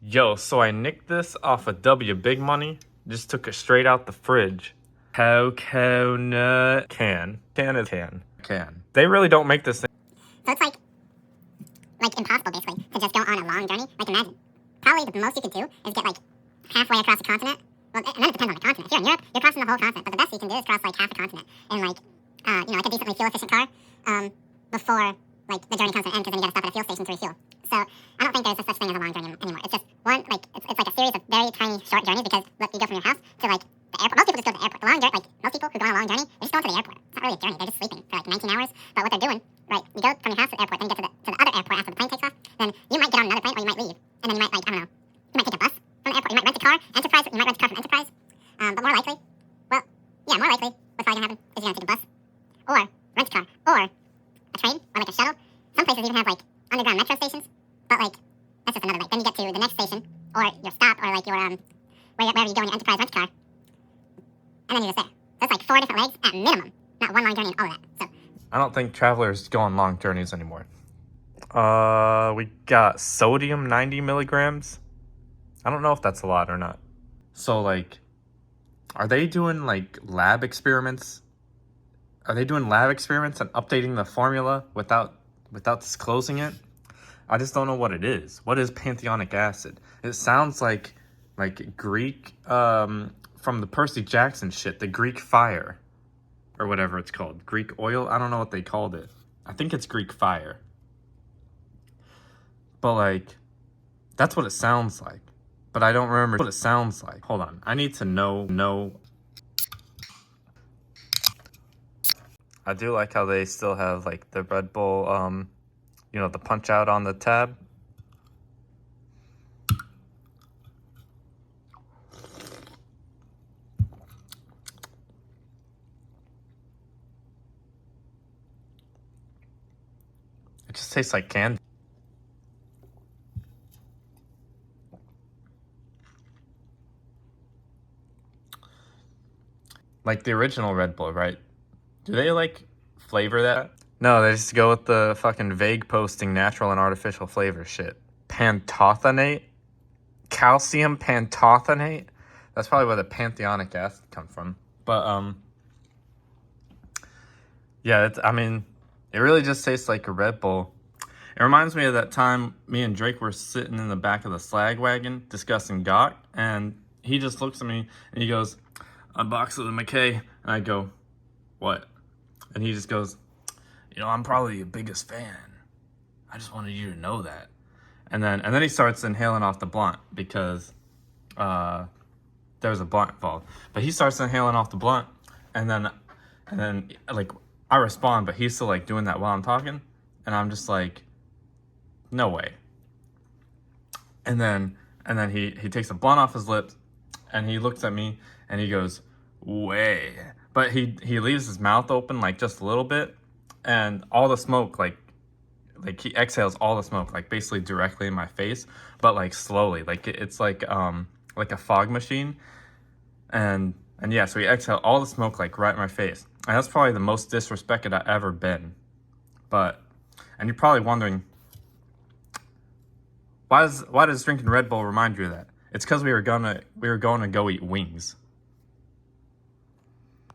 Yo, so I nicked this off of W Big Money. Just took it straight out the fridge. Coconut can. Can. They really don't make this thing. So it's like impossible basically to just go on a long journey. Like imagine, probably the most you could do is get like halfway across the continent. Well, and then it depends on the continent. If you're in Europe, you're crossing the whole continent. But the best you can do is cross like half the continent in like like a decently fuel efficient car before like the journey comes to an end, because then you gotta stop at a fuel station to refuel. So I don't think there's such thing as a long journey anymore. It's just one it's like a series of very tiny short journeys, because look, you go from your house to like the airport. Most people just go to the airport. The long journey, like most people who go on a long journey, they're just going to the airport. It's not really a journey. They're just sleeping for like 19 hours. But what they're doing, right? You go from your house to the airport, then you get to the other airport after the plane takes off. Then you might get on another plane, or you might leave, and then you might I don't know. You might take a bus from the airport. You might rent a car. Enterprise. You might rent a car from Enterprise. But more likely, what's probably gonna happen is you're gonna take a bus, or rent a car, or a train, or like a shuttle. Some places even have like underground metro stations. But like that's just another. Like then you get to the next station, or your stop, or like your wherever you go in your Enterprise rent car. And then you're just there. So it's like 4 different legs at minimum. Not one long journey and all of that. So I don't think travelers go on long journeys anymore. We got sodium 90 milligrams. I don't know if that's a lot or not. So like, are they doing like lab experiments? Are they doing lab experiments and updating the formula without disclosing it? I just don't know what it is. What is pantheonic acid? It sounds like Greek, from the Percy Jackson shit, the Greek fire, or whatever it's called. Greek oil? I don't know what they called it. I think it's Greek fire. But like, that's what it sounds like. But I don't remember what it sounds like. Hold on. I need to know. I do like how they still have like the Red Bull, the punch out on the tab. It just tastes like candy. Like the original Red Bull, right? Do they like flavor that? No, they just go with the fucking vague posting natural and artificial flavor shit. Pantothenate? Calcium pantothenate? That's probably where the pantheonic acid comes from. But, yeah, it really just tastes like a Red Bull. It reminds me of that time me and Drake were sitting in the back of the slag wagon discussing GOT, and he just looks at me and he goes, "Unboxer with Mique," and I go, "What?" And he just goes, "I'm probably your biggest fan. I just wanted you to know that." And then he starts inhaling off the blunt, because there's a blunt involved. But he starts inhaling off the blunt, and then like I respond, but he's still like doing that while I'm talking, and I'm just like, no way. And then he takes a blunt off his lips, and he looks at me and he goes, "Way." But he leaves his mouth open like just a little bit, and all the smoke like he exhales all the smoke like basically directly in my face, but like slowly, like it's like a fog machine. And yeah, so he exhaled all the smoke like right in my face. And that's probably the most disrespected I've ever been. And you're probably wondering, why does drinking Red Bull remind you of that? It's because we were going to go eat wings.